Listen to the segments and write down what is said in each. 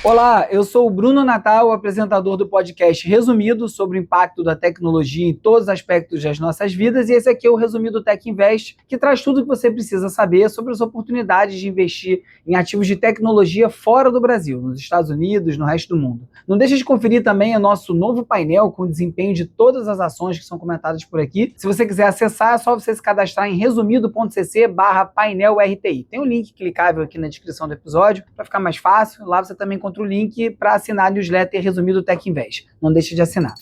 Olá, eu sou o Bruno Natal, apresentador do podcast Resumido sobre o impacto da tecnologia em todos os aspectos das nossas vidas, e esse aqui é o Resumido Tech Invest, que traz tudo o que você precisa saber sobre as oportunidades de investir em ativos de tecnologia fora do Brasil, nos Estados Unidos, no resto do mundo. Não deixe de conferir também o nosso novo painel com o desempenho de todas as ações que são comentadas por aqui. Se você quiser acessar, é só você se cadastrar em resumido.cc/painel RTI. Tem um link clicável aqui na descrição do episódio para ficar mais fácil. Lá você também encontra o link para assinar a newsletter Resumido Tech Invest. Não deixe de assinar.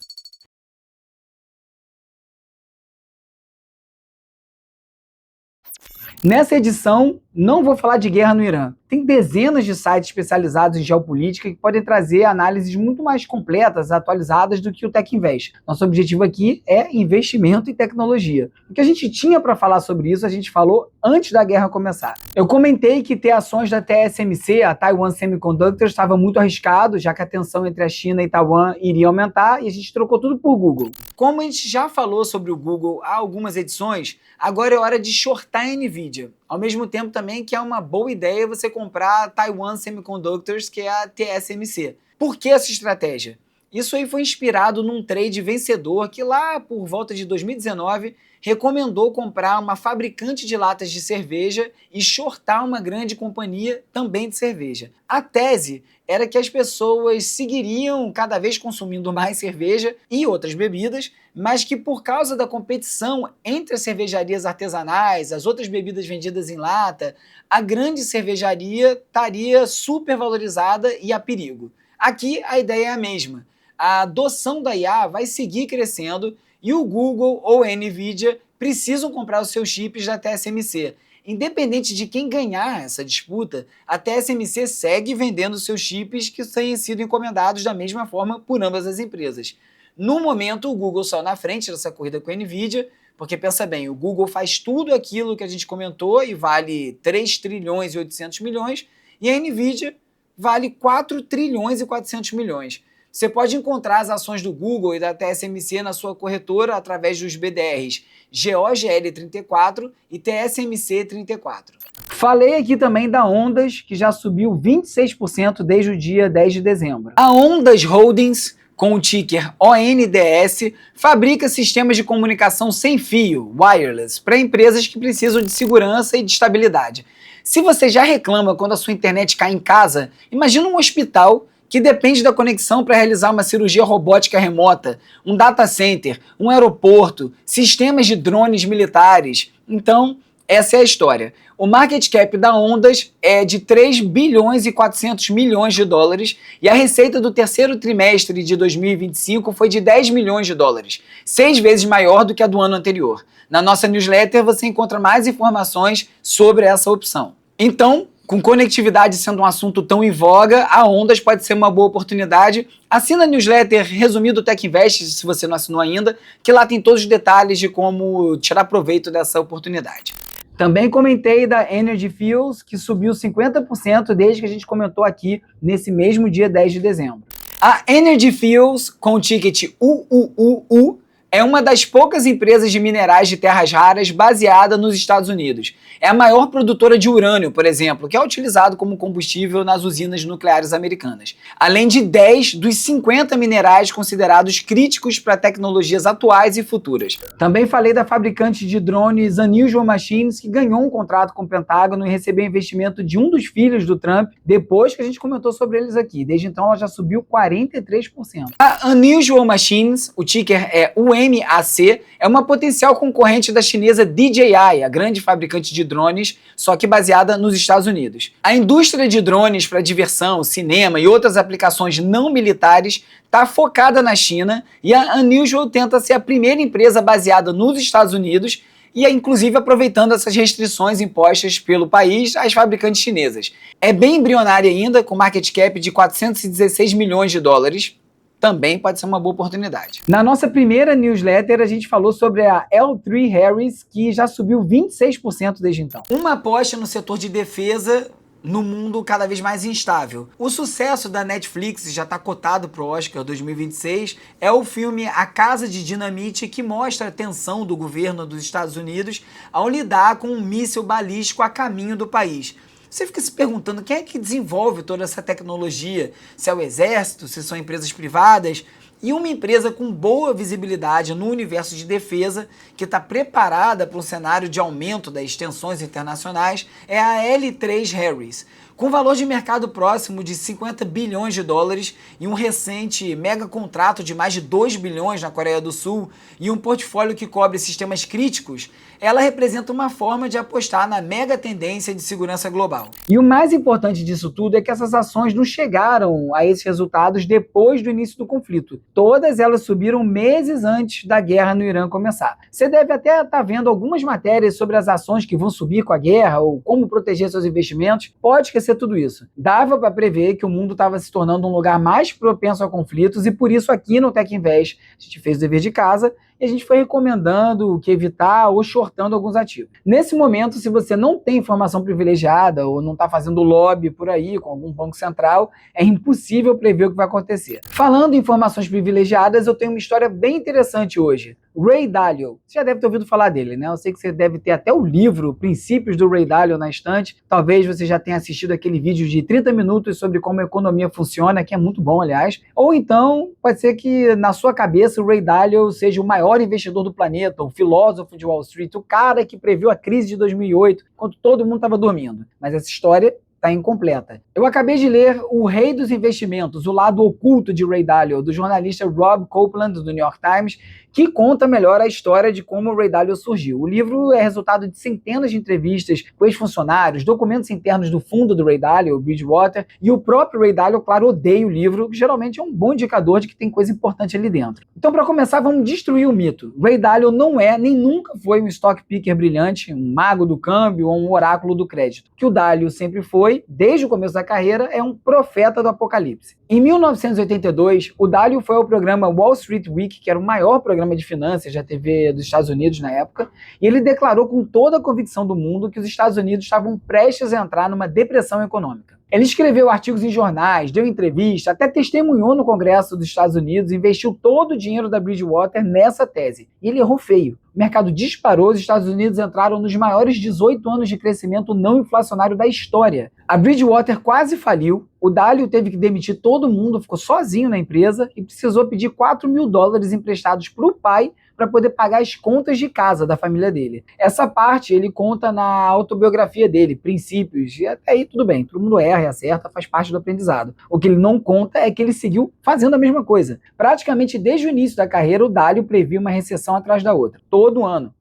Nessa edição, não vou falar de guerra no Irã. Tem dezenas de sites especializados em geopolítica que podem trazer análises muito mais completas, atualizadas do que o Tech Invest. Nosso objetivo aqui é investimento em tecnologia. O que a gente tinha para falar sobre isso, a gente falou antes da guerra começar. Eu comentei que ter ações da TSMC, a Taiwan Semiconductor, estava muito arriscado, já que a tensão entre a China e Taiwan iria aumentar, e a gente trocou tudo por Google. Como a gente já falou sobre o Google há algumas edições, agora é hora de shortar a Nvidia. Ao mesmo tempo também que é uma boa ideia você comprar a Taiwan Semiconductors, que é a TSMC. Por que essa estratégia? Isso aí foi inspirado num trade vencedor que lá por volta de 2019 recomendou comprar uma fabricante de latas de cerveja e shortar uma grande companhia também de cerveja. A tese era que as pessoas seguiriam cada vez consumindo mais cerveja e outras bebidas, mas que por causa da competição entre as cervejarias artesanais, as outras bebidas vendidas em lata, a grande cervejaria estaria supervalorizada e a perigo. Aqui a ideia é a mesma. A adoção da IA vai seguir crescendo e o Google ou a Nvidia precisam comprar os seus chips da TSMC. Independente de quem ganhar essa disputa, a TSMC segue vendendo seus chips que têm sido encomendados da mesma forma por ambas as empresas. No momento, o Google saiu na frente dessa corrida com a Nvidia, porque pensa bem, o Google faz tudo aquilo que a gente comentou e vale 3 trilhões e 800 milhões, e a Nvidia vale 4 trilhões e 400 milhões. Você pode encontrar as ações do Google e da TSMC na sua corretora através dos BDRs GOGL34 e TSMC34. Falei aqui também da Ondas, que já subiu 26% desde o dia 10 de dezembro. A Ondas Holdings, com o ticker ONDS, fabrica sistemas de comunicação sem fio, wireless, para empresas que precisam de segurança e de estabilidade. Se você já reclama quando a sua internet cai em casa, imagina um hospital que depende da conexão para realizar uma cirurgia robótica remota, um data center, um aeroporto, sistemas de drones militares. Então, essa é a história. O market cap da Ondas é de 3 bilhões e 400 milhões de dólares e a receita do terceiro trimestre de 2025 foi de 10 milhões de dólares, 6 vezes maior do que a do ano anterior. Na nossa newsletter você encontra mais informações sobre essa opção. Então, com conectividade sendo um assunto tão em voga, a Ondas pode ser uma boa oportunidade. Assina a newsletter Resumido Tech Invest, se você não assinou ainda, que lá tem todos os detalhes de como tirar proveito dessa oportunidade. Também comentei da Energy Fuels, que subiu 50% desde que a gente comentou aqui nesse mesmo dia 10 de dezembro. A Energy Fuels, com o ticket UUUU, é uma das poucas empresas de minerais de terras raras baseada nos Estados Unidos. É a maior produtora de urânio, por exemplo, que é utilizado como combustível nas usinas nucleares americanas. Além de 10 dos 50 minerais considerados críticos para tecnologias atuais e futuras. Também falei da fabricante de drones Unusual Machines, que ganhou um contrato com o Pentágono e recebeu investimento de um dos filhos do Trump, depois que a gente comentou sobre eles aqui. Desde então ela já subiu 43%. A Unusual Machines, o ticker é UMAC, é uma potencial concorrente da chinesa DJI, a grande fabricante de drones, só que baseada nos Estados Unidos. A indústria de drones para diversão, cinema e outras aplicações não militares está focada na China e a Unusual tenta ser a primeira empresa baseada nos Estados Unidos e inclusive aproveitando essas restrições impostas pelo país às fabricantes chinesas. É bem embrionária ainda, com market cap de 416 milhões de dólares, também pode ser uma boa oportunidade. Na nossa primeira newsletter, a gente falou sobre a L3 Harris, que já subiu 26% desde então. Uma aposta no setor de defesa no mundo cada vez mais instável. O sucesso da Netflix, já está cotado para o Oscar 2026, é o filme A Casa de Dinamite, que mostra a tensão do governo dos Estados Unidos ao lidar com um míssil balístico a caminho do país. Você fica se perguntando quem é que desenvolve toda essa tecnologia, se é o exército, se são empresas privadas. E uma empresa com boa visibilidade no universo de defesa, que está preparada para um cenário de aumento das tensões internacionais, é a L3 Harris, com valor de mercado próximo de 50 bilhões de dólares e um recente mega contrato de mais de 2 bilhões na Coreia do Sul e um portfólio que cobre sistemas críticos. Ela representa uma forma de apostar na mega tendência de segurança global. E o mais importante disso tudo é que essas ações não chegaram a esses resultados depois do início do conflito. Todas elas subiram meses antes da guerra no Irã começar. Você deve até estar vendo algumas matérias sobre as ações que vão subir com a guerra ou como proteger seus investimentos. Pode esquecer tudo isso. Dava para prever que o mundo estava se tornando um lugar mais propenso a conflitos e por isso aqui no Tech Invest a gente fez o dever de casa e a gente foi recomendando o que evitar ou shortando alguns ativos. Nesse momento, se você não tem informação privilegiada ou não está fazendo lobby por aí com algum banco central, é impossível prever o que vai acontecer. Falando em informações privilegiadas, eu tenho uma história bem interessante hoje. Ray Dalio. Você já deve ter ouvido falar dele, né? Eu sei que você deve ter até o livro Princípios do Ray Dalio na estante. Talvez você já tenha assistido aquele vídeo de 30 minutos sobre como a economia funciona, que é muito bom, aliás. Ou então, pode ser que na sua cabeça o Ray Dalio seja o maior investidor do planeta, o filósofo de Wall Street, o cara que previu a crise de 2008, quando todo mundo estava dormindo. Mas essa história está incompleta. Eu acabei de ler O Rei dos Investimentos, o lado oculto de Ray Dalio, do jornalista Rob Copeland, do New York Times, que conta melhor a história de como o Ray Dalio surgiu. O livro é resultado de centenas de entrevistas com ex-funcionários, documentos internos do fundo do Ray Dalio, o Bridgewater, e o próprio Ray Dalio, claro, odeia o livro, que geralmente é um bom indicador de que tem coisa importante ali dentro. Então, para começar, vamos destruir o mito. Ray Dalio não é, nem nunca foi um stock picker brilhante, um mago do câmbio ou um oráculo do crédito. O que o Dalio sempre foi, desde o começo da carreira, é um profeta do apocalipse. Em 1982, o Dalio foi ao programa Wall Street Week, que era o maior programa de finanças da TV dos Estados Unidos na época, e ele declarou com toda a convicção do mundo que os Estados Unidos estavam prestes a entrar numa depressão econômica. Ele escreveu artigos em jornais, deu entrevista, até testemunhou no Congresso dos Estados Unidos, investiu todo o dinheiro da Bridgewater nessa tese. E ele errou feio. O mercado disparou, os Estados Unidos entraram nos maiores 18 anos de crescimento não inflacionário da história. A Bridgewater quase faliu, o Dalio teve que demitir todo mundo, ficou sozinho na empresa e precisou pedir 4 mil dólares emprestados para o pai para poder pagar as contas de casa da família dele. Essa parte ele conta na autobiografia dele, Princípios, e até aí tudo bem, todo mundo erra e acerta, faz parte do aprendizado. O que ele não conta é que ele seguiu fazendo a mesma coisa. Praticamente desde o início da carreira, o Dalio previa uma recessão atrás da outra, todo ano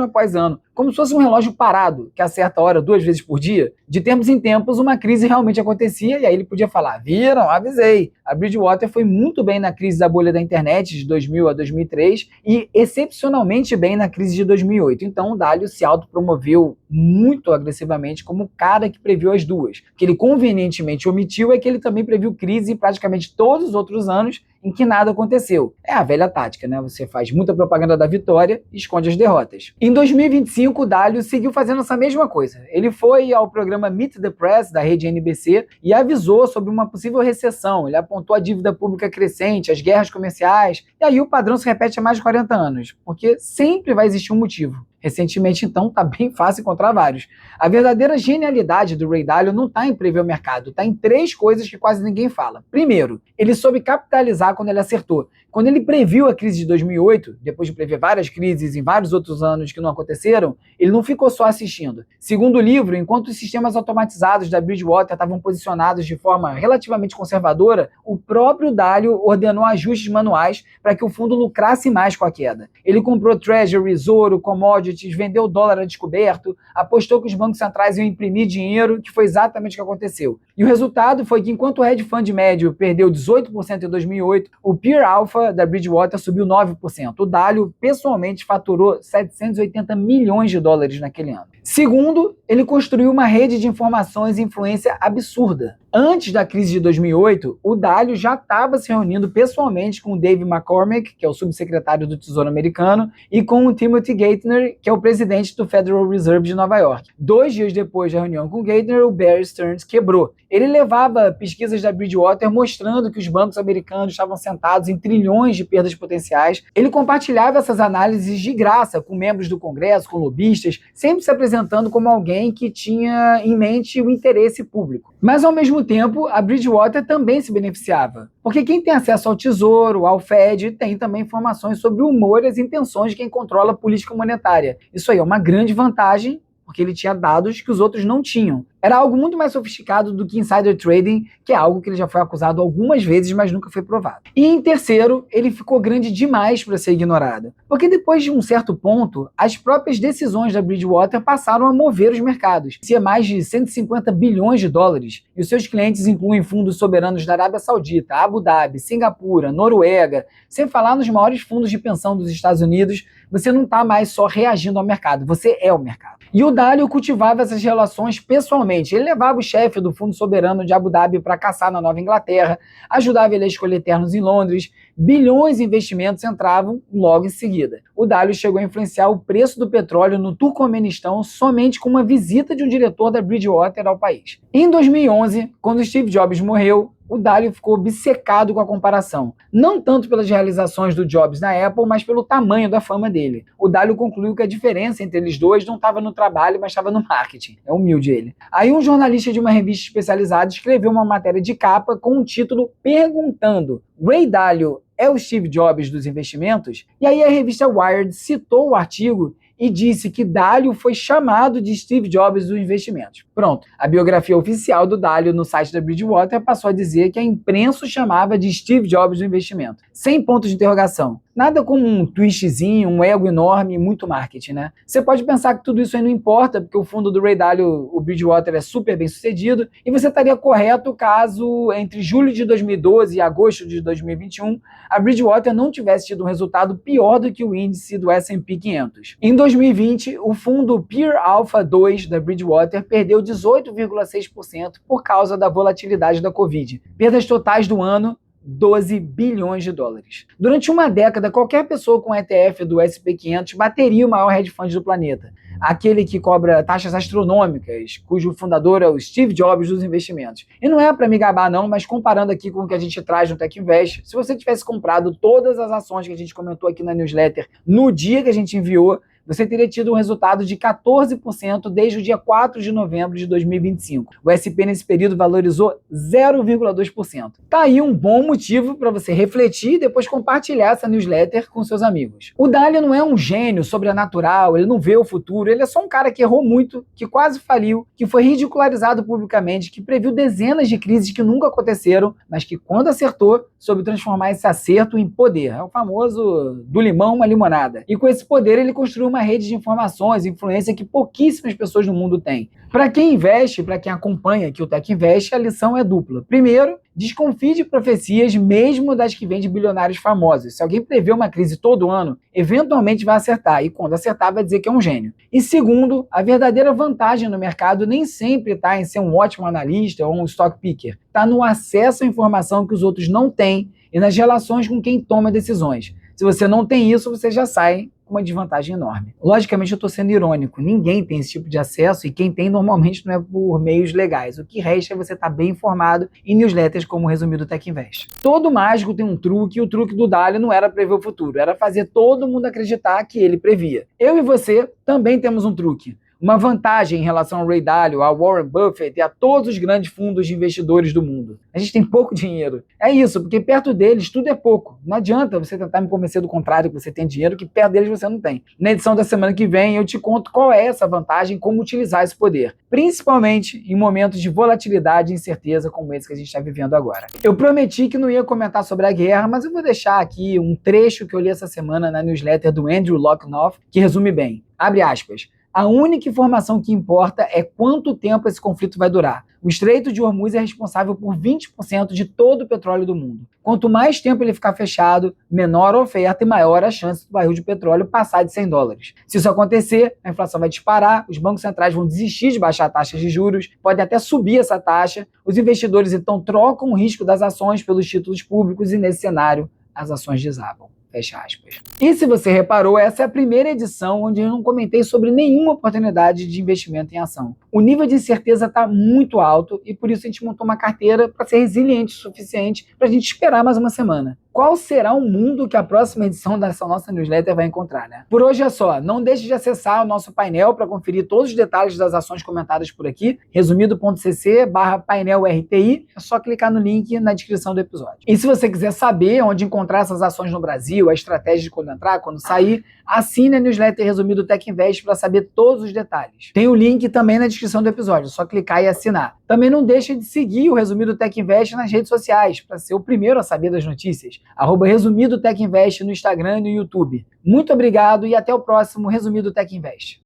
após ano, como se fosse um relógio parado, que acerta a hora 2 vezes por dia. De tempos em tempos, uma crise realmente acontecia e aí ele podia falar, viram, avisei. A Bridgewater foi muito bem na crise da bolha da internet de 2000 a 2003 e excepcionalmente bem na crise de 2008. Então o Dalio se autopromoveu muito agressivamente como o cara que previu as duas. O que ele convenientemente omitiu é que ele também previu crise em praticamente todos os outros anos em que nada aconteceu. É a velha tática, né? Você faz muita propaganda da vitória e esconde as derrotas. Em 2025, o Dalio seguiu fazendo essa mesma coisa. Ele foi ao programa Meet the Press, da rede NBC, e avisou sobre uma possível recessão. Ele apontou a dívida pública crescente, as guerras comerciais, e aí o padrão se repete há mais de 40 anos, porque sempre vai existir um motivo. Recentemente, então, tá bem fácil encontrar vários. A verdadeira genialidade do Ray Dalio não está em prever o mercado, está em 3 coisas que quase ninguém fala. Primeiro, ele soube capitalizar quando ele acertou. Quando ele previu a crise de 2008, depois de prever várias crises em vários outros anos que não aconteceram, ele não ficou só assistindo. Segundo o livro, enquanto os sistemas automatizados da Bridgewater estavam posicionados de forma relativamente conservadora, o próprio Dalio ordenou ajustes manuais para que o fundo lucrasse mais com a queda. Ele comprou treasuries, ouro, commodities, vendeu o dólar a descoberto, apostou que os bancos centrais iam imprimir dinheiro, que foi exatamente o que aconteceu. E o resultado foi que enquanto o hedge fund médio perdeu 18% em 2008, o Peer Alpha da Bridgewater subiu 9%. O Dalio, pessoalmente, faturou 780 milhões de dólares naquele ano. Segundo, ele construiu uma rede de informações e influência absurda. Antes da crise de 2008, o Dalio já estava se reunindo pessoalmente com o Dave McCormick, que é o subsecretário do Tesouro americano, e com o Timothy Geithner, que é o presidente do Federal Reserve de Nova York. 2 dias depois da reunião com Geithner, o Bear Stearns quebrou. Ele levava pesquisas da Bridgewater mostrando que os bancos americanos estavam sentados em trilhões de perdas potenciais. Ele compartilhava essas análises de graça com membros do Congresso, com lobistas, sempre se apresentando como alguém que tinha em mente o interesse público. Mas, ao mesmo tempo, a Bridgewater também se beneficiava, porque quem tem acesso ao Tesouro, ao Fed, tem também informações sobre o humor e as intenções de quem controla a política monetária. Isso aí é uma grande vantagem, porque ele tinha dados que os outros não tinham. Era algo muito mais sofisticado do que insider trading, que é algo que ele já foi acusado algumas vezes, mas nunca foi provado. E em terceiro, ele ficou grande demais para ser ignorado. Porque depois de um certo ponto, as próprias decisões da Bridgewater passaram a mover os mercados. Se é mais de 150 bilhões de dólares, e os seus clientes incluem fundos soberanos da Arábia Saudita, Abu Dhabi, Singapura, Noruega, sem falar nos maiores fundos de pensão dos Estados Unidos, você não está mais só reagindo ao mercado, você é o mercado. E o Dalio cultivava essas relações pessoalmente. Ele levava o chefe do Fundo Soberano de Abu Dhabi para caçar na Nova Inglaterra, ajudava ele a escolher ternos em Londres, bilhões de investimentos entravam logo em seguida. O Dalio chegou a influenciar o preço do petróleo no Turcomenistão somente com uma visita de um diretor da Bridgewater ao país. Em 2011, quando Steve Jobs morreu, o Dalio ficou obcecado com a comparação. Não tanto pelas realizações do Jobs na Apple, mas pelo tamanho da fama dele. O Dalio concluiu que a diferença entre eles dois não estava no trabalho, mas estava no marketing. É humilde ele. Aí um jornalista de uma revista especializada escreveu uma matéria de capa com um título perguntando: Ray Dalio é o Steve Jobs dos investimentos? E aí a revista Wired citou o artigo e disse que Dalio foi chamado de Steve Jobs dos investimentos. Pronto, a biografia oficial do Dalio no site da Bridgewater passou a dizer que a imprensa o chamava de Steve Jobs do investimento. Sem ponto de interrogação. Nada como um twistzinho, um ego enorme e muito marketing, né? Você pode pensar que tudo isso aí não importa, porque o fundo do Ray Dalio, o Bridgewater, é super bem sucedido, e você estaria correto caso entre julho de 2012 e agosto de 2021, a Bridgewater não tivesse tido um resultado pior do que o índice do S&P 500. Em 2020, o fundo Peer Alpha 2 da Bridgewater perdeu 18,6% por causa da volatilidade da Covid. Perdas totais do ano, 12 bilhões de dólares. Durante uma década, qualquer pessoa com ETF do S&P 500 bateria o maior hedge fund do planeta. Aquele que cobra taxas astronômicas, cujo fundador é o Steve Jobs dos investimentos. E não é para me gabar não, mas comparando aqui com o que a gente traz no TechInvest, se você tivesse comprado todas as ações que a gente comentou aqui na newsletter no dia que a gente enviou, você teria tido um resultado de 14% desde o dia 4 de novembro de 2025. O SP nesse período valorizou 0,2%. Tá aí um bom motivo para você refletir e depois compartilhar essa newsletter com seus amigos. O Dalio não é um gênio sobrenatural, ele não vê o futuro, ele é só um cara que errou muito, que quase faliu, que foi ridicularizado publicamente, que previu dezenas de crises que nunca aconteceram, mas que quando acertou, soube transformar esse acerto em poder. É o famoso do limão uma limonada. E com esse poder ele construiu uma rede de informações e influência que pouquíssimas pessoas no mundo têm. Para quem investe, para quem acompanha aqui o TechInvest, a lição é dupla. Primeiro, desconfie de profecias, mesmo das que vêm de bilionários famosos. Se alguém prevê uma crise todo ano, eventualmente vai acertar, e quando acertar vai dizer que é um gênio. E segundo, a verdadeira vantagem no mercado nem sempre está em ser um ótimo analista ou um stock picker. Está no acesso à informação que os outros não têm e nas relações com quem toma decisões. Se você não tem isso, você já sai com uma desvantagem enorme. Logicamente, eu estou sendo irônico. Ninguém tem esse tipo de acesso e quem tem normalmente não é por meios legais. O que resta é você estar bem informado em newsletters como o resumido TechInvest. Todo mágico tem um truque e o truque do Dalio não era prever o futuro, era fazer todo mundo acreditar que ele previa. Eu e você também temos um truque. Uma vantagem em relação ao Ray Dalio, a Warren Buffett e a todos os grandes fundos de investidores do mundo. A gente tem pouco dinheiro. É isso, porque perto deles tudo é pouco. Não adianta você tentar me convencer do contrário, que você tem dinheiro, que perto deles você não tem. Na edição da semana que vem eu te conto qual é essa vantagem e como utilizar esse poder. Principalmente em momentos de volatilidade e incerteza como esse que a gente está vivendo agora. Eu prometi que não ia comentar sobre a guerra, mas eu vou deixar aqui um trecho que eu li essa semana na newsletter do Andrew Locknoff, que resume bem. Abre aspas. A única informação que importa é quanto tempo esse conflito vai durar. O Estreito de Hormuz é responsável por 20% de todo o petróleo do mundo. Quanto mais tempo ele ficar fechado, menor a oferta e maior a chance do barril de petróleo passar de $100. Se isso acontecer, a inflação vai disparar, os bancos centrais vão desistir de baixar taxas de juros, pode até subir essa taxa, os investidores então trocam o risco das ações pelos títulos públicos e nesse cenário as ações desabam. Fecha aspas. E se você reparou, essa é a primeira edição onde eu não comentei sobre nenhuma oportunidade de investimento em ação. O nível de incerteza está muito alto e por isso a gente montou uma carteira para ser resiliente o suficiente para a gente esperar mais uma semana. Qual será o mundo que a próxima edição dessa nossa newsletter vai encontrar, né? Por hoje é só. Não deixe de acessar o nosso painel para conferir todos os detalhes das ações comentadas por aqui, resumido.cc/painel RTI. É só clicar no link na descrição do episódio. E se você quiser saber onde encontrar essas ações no Brasil, a estratégia de quando entrar, quando sair, assine a newsletter Resumido Tech Invest para saber todos os detalhes. Tem o link também na descrição do episódio, é só clicar e assinar. Também não deixe de seguir o Resumido Tech Invest nas redes sociais, para ser o primeiro a saber das notícias. @Resumido Tech Invest no Instagram e no YouTube. Muito obrigado e até o próximo Resumido Tech Invest.